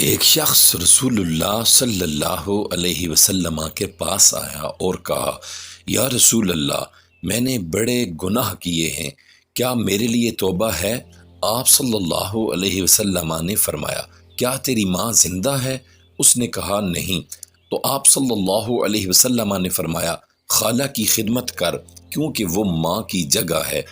ایک شخص رسول اللہ صلی اللہ علیہ وسلم کے پاس آیا اور کہا، یا رسول اللہ، میں نے بڑے گناہ کیے ہیں، کیا میرے لیے توبہ ہے؟ آپ صلی اللہ علیہ وسلم نے فرمایا، کیا تیری ماں زندہ ہے؟ اس نے کہا نہیں۔ تو آپ صلی اللہ علیہ وسلم نے فرمایا، خالہ کی خدمت کر، کیونکہ وہ ماں کی جگہ ہے۔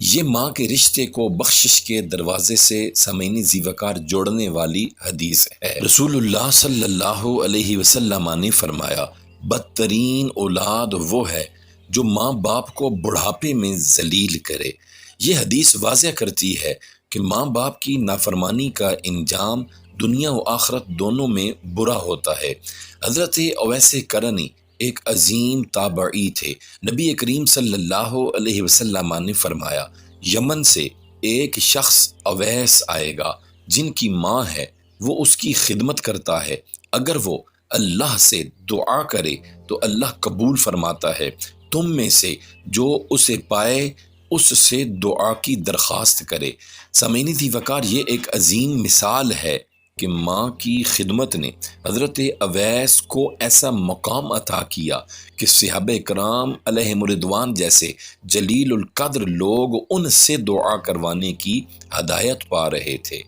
یہ ماں کے رشتے کو بخشش کے دروازے سے سامعین زیوکار جوڑنے والی حدیث ہے۔ رسول اللہ صلی اللہ علیہ وسلم نے فرمایا، بدترین اولاد وہ ہے جو ماں باپ کو بڑھاپے میں ذلیل کرے۔ یہ حدیث واضح کرتی ہے کہ ماں باپ کی نافرمانی کا انجام دنیا و آخرت دونوں میں برا ہوتا ہے۔ حضرت اویس کرنی ایک عظیم تابعی تھے۔ نبی کریم صلی اللہ علیہ وسلم نے فرمایا، یمن سے ایک شخص اویس آئے گا جن کی ماں ہے، وہ اس کی خدمت کرتا ہے، اگر وہ اللہ سے دعا کرے تو اللہ قبول فرماتا ہے۔ تم میں سے جو اسے پائے اس سے دعا کی درخواست کرے۔ سامعین وقار، یہ ایک عظیم مثال ہے کہ ماں کی خدمت نے حضرت اویس کو ایسا مقام عطا کیا کہ صحابہ کرام علیہم رضوان جیسے جلیل القدر لوگ ان سے دعا کروانے کی ہدایت پا رہے تھے۔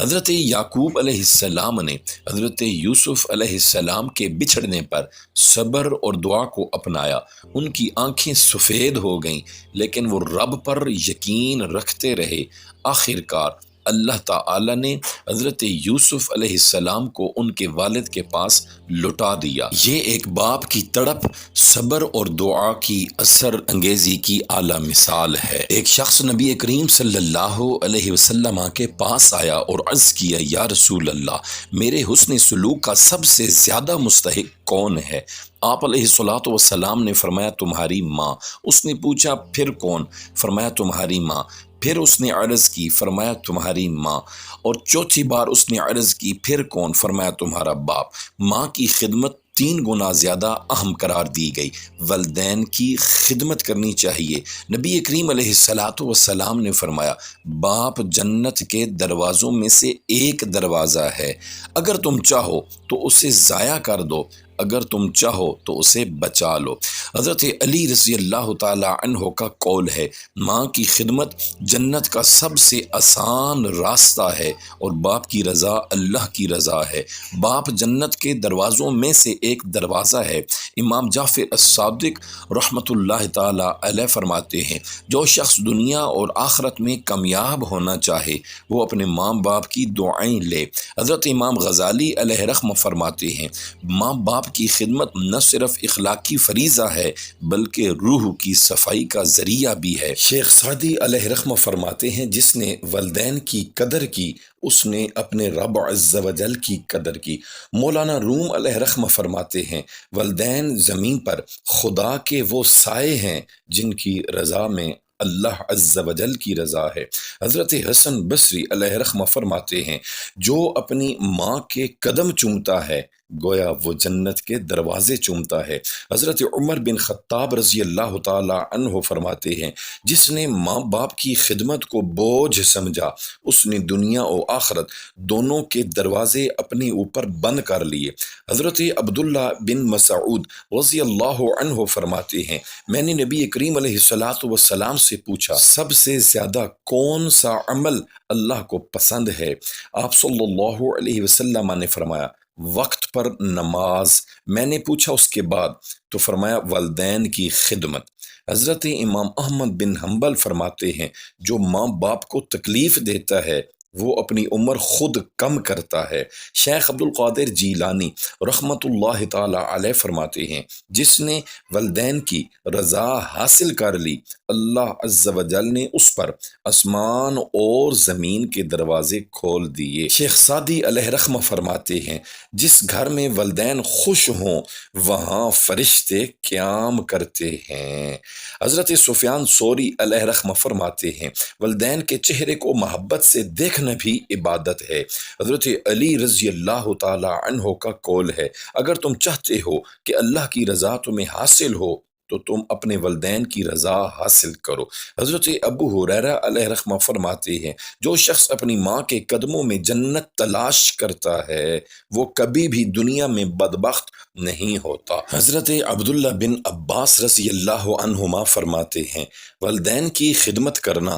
حضرت یعقوب علیہ السلام نے حضرت یوسف علیہ السلام کے بچھڑنے پر صبر اور دعا کو اپنایا۔ ان کی آنکھیں سفید ہو گئیں، لیکن وہ رب پر یقین رکھتے رہے۔ آخرکار اللہ تعالی نے حضرت یوسف علیہ السلام کو ان کے والد کے پاس لوٹا دیا۔ یہ ایک باپ کی تڑپ، صبر اور دعا کی اثر انگیزی کی اعلیٰ مثال ہے۔ ایک شخص نبی کریم صلی اللہ علیہ وسلم کے پاس آیا اور عرض کیا، یا رسول اللہ، میرے حسن سلوک کا سب سے زیادہ مستحق کون ہے؟ آپ علیہ الصلوۃ والسلام نے فرمایا، تمہاری ماں۔ اس نے پوچھا، پھر کون؟ فرمایا، تمہاری ماں۔ پھر اس نے عرض کی، فرمایا تمہاری ماں۔ اور چوتھی بار اس نے عرض کی، پھر کون؟ فرمایا تمہارا باپ۔ ماں کی خدمت 3 گنا زیادہ اہم قرار دی گئی۔ والدین کی خدمت کرنی چاہیے۔ نبی کریم علیہ الصلوۃ والسلام نے فرمایا، باپ جنت کے دروازوں میں سے ایک دروازہ ہے، اگر تم چاہو تو اسے ضائع کر دو، اگر تم چاہو تو اسے بچا لو۔ حضرت علی رضی اللہ تعالی عنہ کا قول ہے، ماں کی خدمت جنت کا سب سے آسان راستہ ہے، اور باپ کی رضا اللہ کی رضا ہے۔ باپ جنت کے دروازوں میں سے ایک دروازہ ہے۔ امام جعفر الصادق رحمۃ اللہ تعالی علیہ فرماتے ہیں، جو شخص دنیا اور آخرت میں کامیاب ہونا چاہے وہ اپنے ماں باپ کی دعائیں لے۔ حضرت امام غزالی علیہ رحمہ فرماتے ہیں، ماں باپ کی خدمت نہ صرف اخلاقی فریضہ ہے بلکہ روح کی صفائی کا ذریعہ بھی ہے۔ شیخ سعدی علیہ رحمہ فرماتے ہیں، جس نے والدین کی قدر کی اس نے اپنے رب عز و جل کی قدر کی۔ مولانا روم علیہ رحمہ فرماتے ہیں، والدین زمین پر خدا کے وہ سائے ہیں جن کی رضا میں اللہ عز و جل کی رضا ہے۔ حضرت حسن بصری علیہ رحمہ فرماتے ہیں، جو اپنی ماں کے قدم چومتا ہے گویا وہ جنت کے دروازے چومتا ہے۔ حضرت عمر بن خطاب رضی اللہ تعالی عنہ فرماتے ہیں، جس نے ماں باپ کی خدمت کو بوجھ سمجھا اس نے دنیا و آخرت دونوں کے دروازے اپنے اوپر بند کر لیے۔ حضرت عبداللہ بن مسعود رضی اللہ عنہ فرماتے ہیں، میں نے نبی کریم علیہ الصلوۃ والسلام سے پوچھا، سب سے زیادہ کون سا عمل اللہ کو پسند ہے؟ آپ صلی اللہ علیہ وسلم نے فرمایا، وقت پر نماز۔ میں نے پوچھا اس کے بعد؟ تو فرمایا، والدین کی خدمت۔ حضرت امام احمد بن حنبل فرماتے ہیں، جو ماں باپ کو تکلیف دیتا ہے وہ اپنی عمر خود کم کرتا ہے۔ شیخ عبد القادر جیلانی رحمۃ اللہ تعالی علیہ فرماتے ہیں، جس نے والدین کی رضا حاصل کر لی اللہ عز و جل نے اس پر آسمان اور زمین کے دروازے کھول دیے۔ شیخ سعدی علیہ رحمہ فرماتے ہیں، جس گھر میں والدین خوش ہوں وہاں فرشتے قیام کرتے ہیں۔ حضرت سفیان ثوری علیہ رحمہ فرماتے ہیں، والدین کے چہرے کو محبت سے دیکھنا بھی عبادت ہے۔ حضرت علی رضی اللہ تعالی عنہ کا قول ہے، اگر تم چاہتے ہو کہ اللہ کی رضا تمہیں حاصل ہو تو تم اپنے والدین کی رضا حاصل کرو۔ حضرت ابو ہریرہ علیہ رحمہ فرماتے ہیں جو شخص اپنی ماں کے قدموں میں جنت تلاش کرتا ہے وہ کبھی بھی دنیا میں بدبخت نہیں ہوتا۔ حضرت عبداللہ بن عباس رضی اللہ عنہما فرماتے ہیں والدین کی خدمت کرنا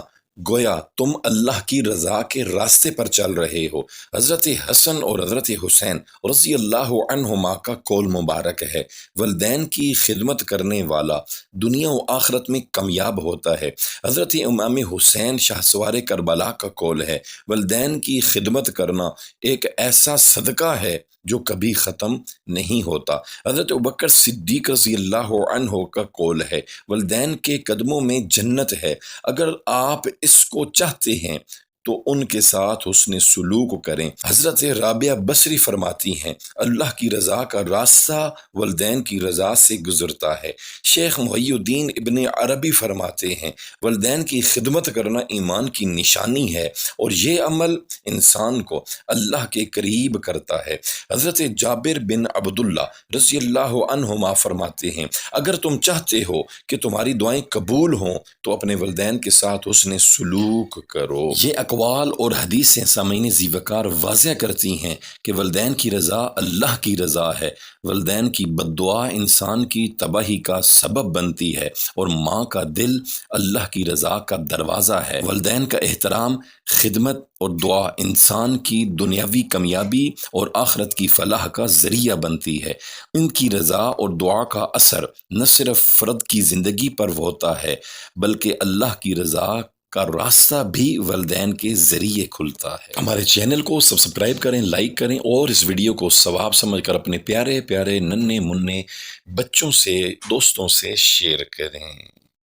گویا تم اللہ کی رضا کے راستے پر چل رہے ہو۔ حضرت حسن اور حضرت حسین رضی اللہ عنہما کا قول مبارک ہے والدین کی خدمت کرنے والا دنیا و آخرت میں کامیاب ہوتا ہے۔ حضرت امام حسین شاہسوار کربلا کا قول ہے والدین کی خدمت کرنا ایک ایسا صدقہ ہے جو کبھی ختم نہیں ہوتا۔ حضرت ابوبکر صدیق رضی اللہ عنہ کا قول ہے والدین کے قدموں میں جنت ہے، اگر آپ اس کو چاہتے ہیں تو ان کے ساتھ حسن سلوک کریں۔ حضرت رابعہ بصری فرماتی ہیں اللہ کی رضا کا راستہ والدین کی رضا سے گزرتا ہے۔ شیخ محی الدین ابن عربی فرماتے ہیں والدین کی خدمت کرنا ایمان کی نشانی ہے اور یہ عمل انسان کو اللہ کے قریب کرتا ہے۔ حضرت جابر بن عبداللہ رضی اللہ عنہما فرماتے ہیں اگر تم چاہتے ہو کہ تمہاری دعائیں قبول ہوں تو اپنے والدین کے ساتھ حسن سلوک کرو۔ یہ اقوال اور حدیثیں سامعین ذی وقار واضح کرتی ہیں کہ والدین کی رضا اللہ کی رضا ہے۔ والدین کی بد دعا انسان کی تباہی کا سبب بنتی ہے اور ماں کا دل اللہ کی رضا کا دروازہ ہے۔ والدین کا احترام، خدمت اور دعا انسان کی دنیاوی کامیابی اور آخرت کی فلاح کا ذریعہ بنتی ہے۔ ان کی رضا اور دعا کا اثر نہ صرف فرد کی زندگی پر ہوتا ہے بلکہ اللہ کی رضا کا راستہ بھی والدین کے ذریعے کھلتا ہے۔ ہمارے چینل کو سبسکرائب کریں، لائک کریں اور اس ویڈیو کو ثواب سمجھ کر اپنے پیارے پیارے ننھے منھے بچوں سے، دوستوں سے شیئر کریں۔